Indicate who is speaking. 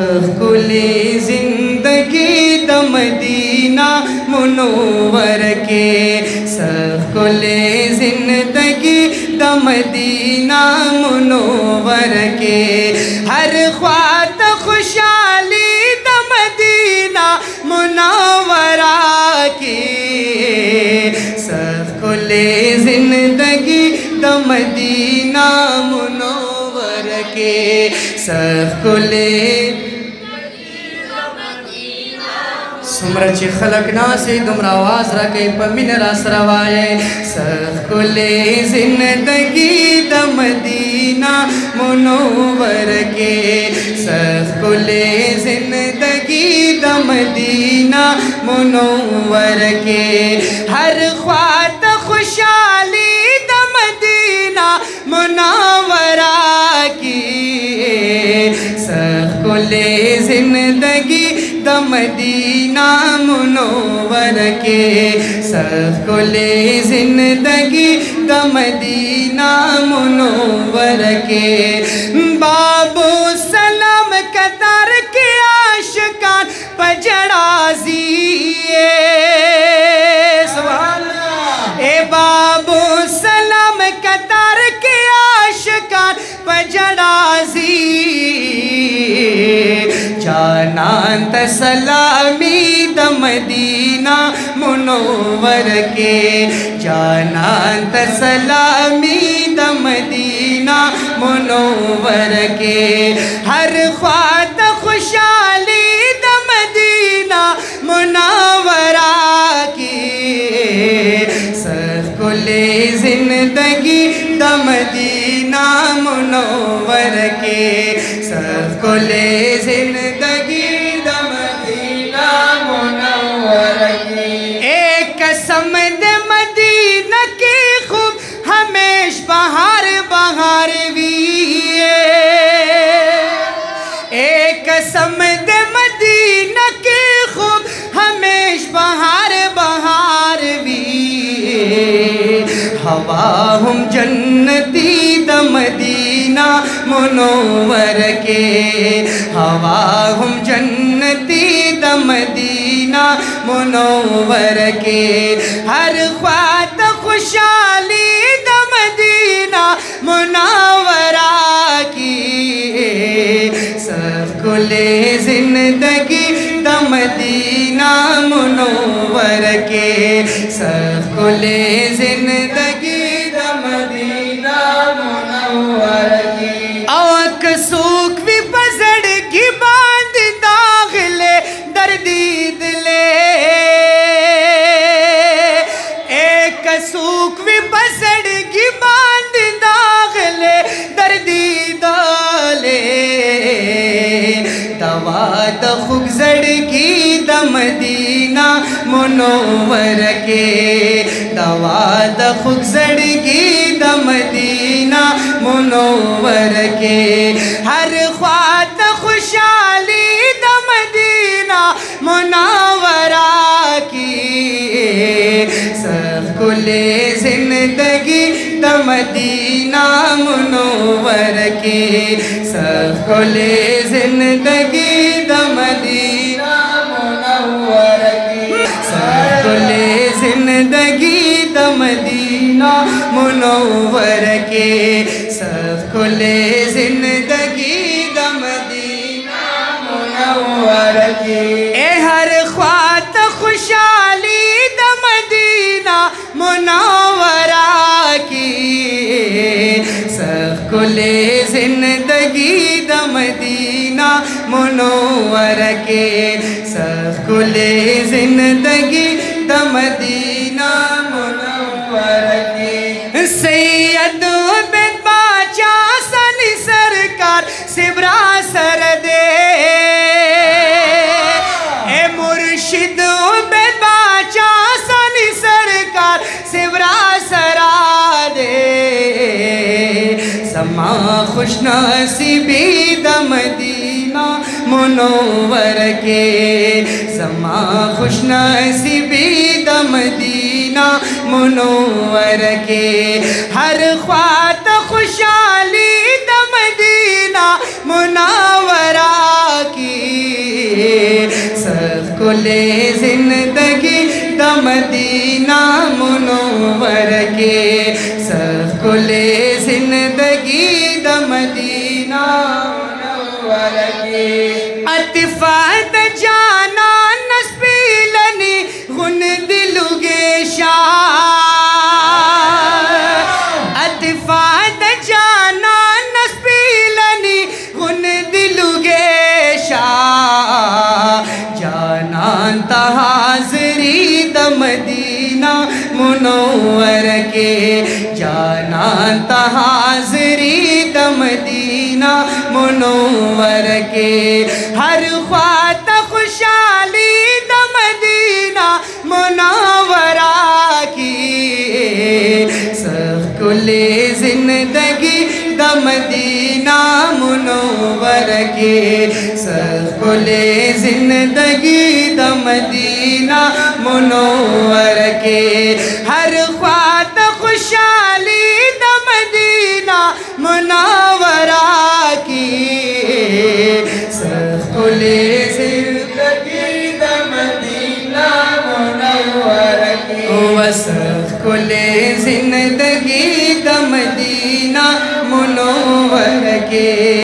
Speaker 1: सहकुले जिंदगी the Medina Munawwar के, सहकुले जिंदगी द मदीना मुनव्वर के, हर ख्वात खुशहाली द मदीना मुनव्वरा की, सहकुले जिंदगी द मदीना मुनव्वर के, सहकुले सुमरच खलकना से दुमरा आवाज रखे पमिन रस रवाए, सहकुले जिंदगी द मदीना मुनव्वर के, सहकुले जिंदगी द मदीना मुनव्वर के, हर ख्वात खुशहाली द मदीना मुनव्वरा की, सहकुले जिंदगी द मदीना मुनव्वर के, सहकुले जिंदगी द मदीना मुनव्वर के, बाबू सलाम कतर के आशिकान पजड़ाज़िए, सुभान अल्लाह। ए बाबू सलाम कतर के आशिकान पजड़ाज़ी, जानान सलामी द मदीना मुनव्वर के, जानान सलामी द मदीना मुनव्वर के, हर ख्वात खुशहाली द मदीना मुनव्वरा की, सहकुले जिंदगी द मदीना मुनव्वर के, सहकुले जिंदगी द मदीना मुनव्वर के, एक कसम दे मदीना की खूब हमेश बहार बहार भी, एक कसम दे मदीना की खूब हमेश बहार बहार भी, हवा हम जन्नती द मदीना मुनव्वर के, हवा हम जन्नती द मदीना मुनव्वर के, हर ख्वात खुशहाली द मदीना मुनव्वरा की, सहकुले जिंदगी द मदीना मुनव्वर के, सहकुले जिंदगी द मदीना मुनव्वर के, औक सूख भी पसड़ की बांध दाखले दर्दी दिले, एक सूख भी पसड़ की बांध दाखले दर्दी दाले, दवा द खुगजड़ की द मदीना मुनव्वर के, दवा द खुगजड़ की द मदीना मुनव्वर के, हर ख्वात खुशहाली द मदीना मुनव्वरा की, सहकुले जिंदगी द मदीना मुनव्वर के, सहकुले जिंदगी द मदीना मुनव्वर के, सहकुले जिंदगी द मदीना मुनव्वर के, सहकुले जिंदगी द मदीना मुनव्वर के, ए हर ख्वात खुशहाली द मदीना मुनव्वरा की, सहकुले जिंदगी द मदीना मुनव्वर के, सहकुले जिंदगी द मदीना मुनव्वर के, सैयद उबैद बादशाह सनी सरकार सिबरा सर दे, ए मुर्शिद उबैद बादशाह सनी सरकार सिबरा सरा दे, समा खुशनसीबी द मदीना मुनव्वर के, समा खुशनसीबी द मदीना मुनव्वर के, हर ख्वात खुशहाली द मदीना मुनव्वरा की, कुले जिंदगी द मदीना मुनव्वर के, सब कुले जिंदगी द मदीना मुनव्वर के। अतिफाद जाना नस्पीलनी गुन दिलुगे शाह, अतिफाद जाना नस्पीलनी गुन दिलुगे शाह, जाना हाज़री द मदीना मुनव्वर के, जाना हाज़री द मदीना मुनव्वर के। हर ख्वात खुशहाली द मदीना मुनव्वरा की, सब कुले जिंदगी द मदीना मुनव्वर के, सब कुले जिंदगी द मदीना मुनव्वर के। हर ख्वात खुशहाली द मदीना मुनव्वरा की, सब कुले जिंदगी द मदीना मुनव्वर की, सब कुले जिंदगी द मदीना मुनव्वर के।